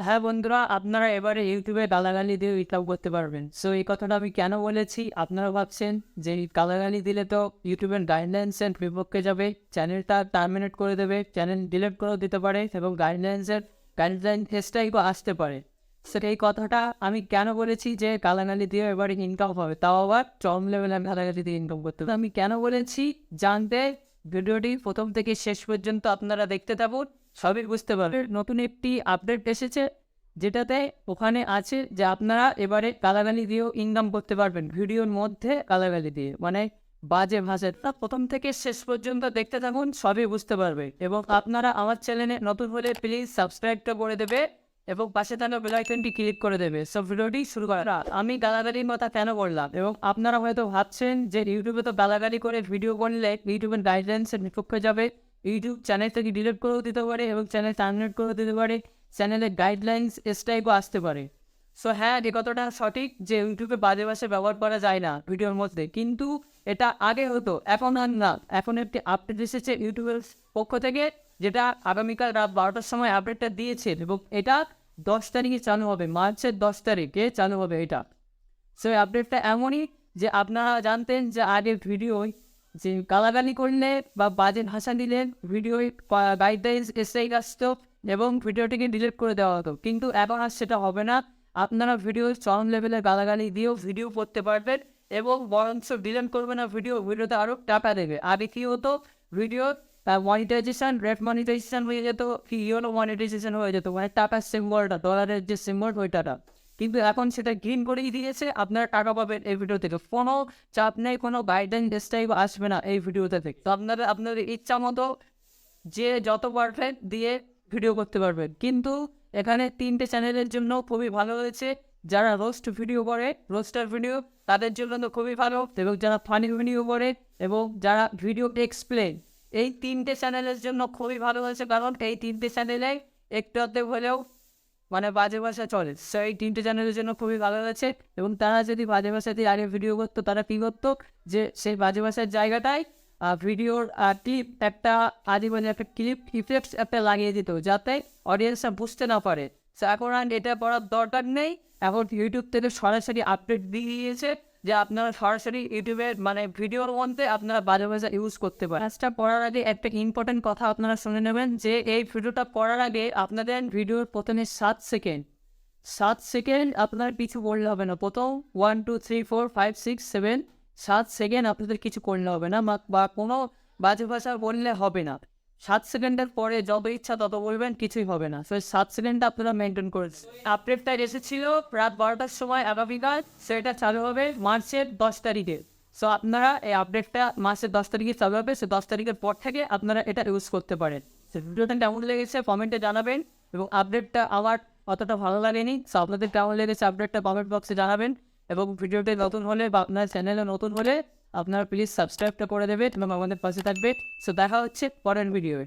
হ্যাঁ বন্ধুরা, আপনারা এবারে ইউটিউবে গালাগালি দিয়ে ইনকাম করতে পারবেন। সো এই কথাটা আমি কেন বলেছি, আপনারা ভাবছেন যে এই গালাগালি দিলে তো ইউটিউবের গাইডলাইন্সের বিপক্ষে যাবে, চ্যানেলটা টার্মিনেট করে দেবে, চ্যানেল ডিলিট করেও দিতে পারে এবং গাইডলাইন স্ট্রাইকও আসতে পারে। সো এই কথাটা আমি কেন বলেছি যে গালাগালি দিয়ে এবারে ইনকাম হবে, তাও আবার চরম লেভেলের গালাগালি দিয়ে ইনকাম করতে হবে। আমি কেন বলেছি জানতে ভিডিওটি প্রথম থেকে শেষ পর্যন্ত আপনারা দেখতে থাকুন, সবই বুঝতে পারবেন। নতুন একটি আপডেট এসেছে যেটাতে ওখানে আছে যে আপনারা এবারে গালাগালি দিয়েও ইনকাম করতে পারবেন, ভিডিওর মধ্যে গালাগালি দিয়ে, মানে বাজে ভাষাটা। প্রথম থেকে শেষ পর্যন্ত দেখতে থাকুন, সবই বুঝতে পারবে। এবং আপনারা আমার চ্যানেলে নতুন হলে প্লিজ সাবস্ক্রাইবটা করে দেবে এবং পাশে থাকা বেল আইকনটি ক্লিক করে দেবে। সব ভিডিওটি শুরু করা। আমি গালাগালির কথা কেন বললাম, এবং আপনারা হয়তো ভাবছেন যে ইউটিউবে তো গালাগালি করে ভিডিও করলে ইউটিউবের গাইডলাইন্সের বিপক্ষে যাবে, ইউটিউব চ্যানেল থেকে ডিলিট করেও দিতে পারে এবং চ্যানেল টার্মিনেট করেও দিতে পারে, চ্যানেলের গাইডলাইন্স স্ট্রাইকও আসতে পারে। সো হ্যাঁ, এ কথাটা সঠিক যে ইউটিউবে বাজে ভাষা ব্যবহার করা যায় না ভিডিওর মধ্যে, কিন্তু এটা আগে হতো, এখন আর না। এখন একটি আপডেট এসেছে ইউটিউবের পক্ষ থেকে, যেটা আগামীকাল রাত 12টার সময় আপডেটটা দিয়েছে এবং এটা 10 তারিখে চালু হবে, মার্চের 10 তারিখে চালু হবে এটা। সো এই আপডেটটা এমনই যে আপনারা জানতেন যে আগে ভিডিওয় যে গালাগালি করলে বা বাজে ভাষা দিলে ভিডিওয় গাইডলাইন্স স্ট্রাইক আসতো এবং ভিডিওটিকে ডিলিট করে দেওয়া হতো, কিন্তু এখন আর সেটা হবে না। আপনারা ভিডিওর চরম লেভেলে গালাগালি দিয়েও ভিডিও করতে পারবেন এবং বরঞ্চ ডিলিট করবে না, ভিডিওতে আরও টাকা দেবে। আগে কী হতো, ভিডিও মনিটাইজেশন, রেড মনিটাইজেশন হয়ে যেত, কি ইউনো মনিটাইজেশন হয়ে যেত, মানে টাকার সিম্বলটা, ডলারের যে সিম্বল ওইটাটা, কিন্তু এখন সেটা গ্রিন করেই দিয়েছে। আপনারা টাকা পাবেন এই ভিডিও থেকে, কোনো চাপ নেই, কোনো গাইডলাইন স্ট্রাইক আসবে না এই ভিডিওতে থেকে। তো আপনাদের ইচ্ছা মতো যে যত পারফেক্ট দিয়ে ভিডিও করতে পারবেন। কিন্তু এখানে 3টে চ্যানেলের জন্য খুবই ভালো হয়েছে। যারা রোস্ট ভিডিও করে, রোস্টার ভিডিও, তাদের জন্য তো খুবই ভালো, এবং যারা ফানি ভিডিও করে এবং যারা ভিডিও এক্সপ্লেন, এই 3টে চ্যানেলের জন্য খুবই ভালো হয়েছে। কারণ এই 3টে চ্যানেলে একটু অর্ধেক হলেও মানে বাজে ভাষা চলে, সেই 3টে চ্যানেলের জন্য খুবই ভালো হয়েছে। এবং তারা যদি বাজে ভাষা দিয়ে আগে ভিডিও করতো, তারা কী করতো, যে সেই বাজে ভাষার জায়গাটায় ভিডিওর ক্লিপ একটা আজীবনে একটা ক্লিপ ইফেক্টস একটা লাগিয়ে দিত, যাতে অডিয়েন্সরা বুঝতে না পারে। সো এখন আর এটা পড়ার দরকার নেই, এখন ইউটিউব থেকে সরাসরি আপডেট দিয়ে দিয়েছে যে আপনারা সরাসরি ইউটিউবের মানে ভিডিওর মধ্যে আপনারা বাজে ভাষা ইউজ করতে পারেন। কাজটা পড়ার আগে একটা ইম্পর্টেন্ট কথা আপনারা শুনে নেবেন, যে এই ভিডিওটা পড়ার আগে আপনাদের ভিডিওর প্রথমে 7 সেকেন্ড আপনার কিছু করলে হবে না। প্রথম 1 2 3 4 5 6 7 7 সেকেন্ড আপনাদের কিছু করলে হবে না, বা কোনো বাজে ভাষা বললে হবে না। 7 সেকেন্ডের পরে যত ইচ্ছা তত বলবেন, কিছুই হবে না। তো 7 সেকেন্ডটা আপনারা মেনটেন করেছেন। আপডেটটা এসেছিল রাত 12টার সময় আগামীকাল, সেটা চালু হবে মার্চের 10 তারিখে। সো আপনারা এই আপডেটটা মার্চের 10 তারিখে চালু হবে, সে 10 তারিখের পর থেকে আপনারা এটা ইউজ করতে পারেন। সে ভিডিওটা কেমন লেগেছে কমেন্টে জানাবেন, এবং আপডেটটা আমার অতটা ভালো লাগেনি। সো আপনাদের কেমন লেগেছে আপডেটটা কমেন্ট বক্সে জানাবেন, এবং ভিডিওটি নতুন হলে বা আপনার চ্যানেলে নতুন হলে আপনারা প্লিজ সাবস্ক্রাইবটা করে দেবেন এবং আমাদের পাশে থাকবে। সো দেখা হচ্ছে পরের ভিডিওয়ে।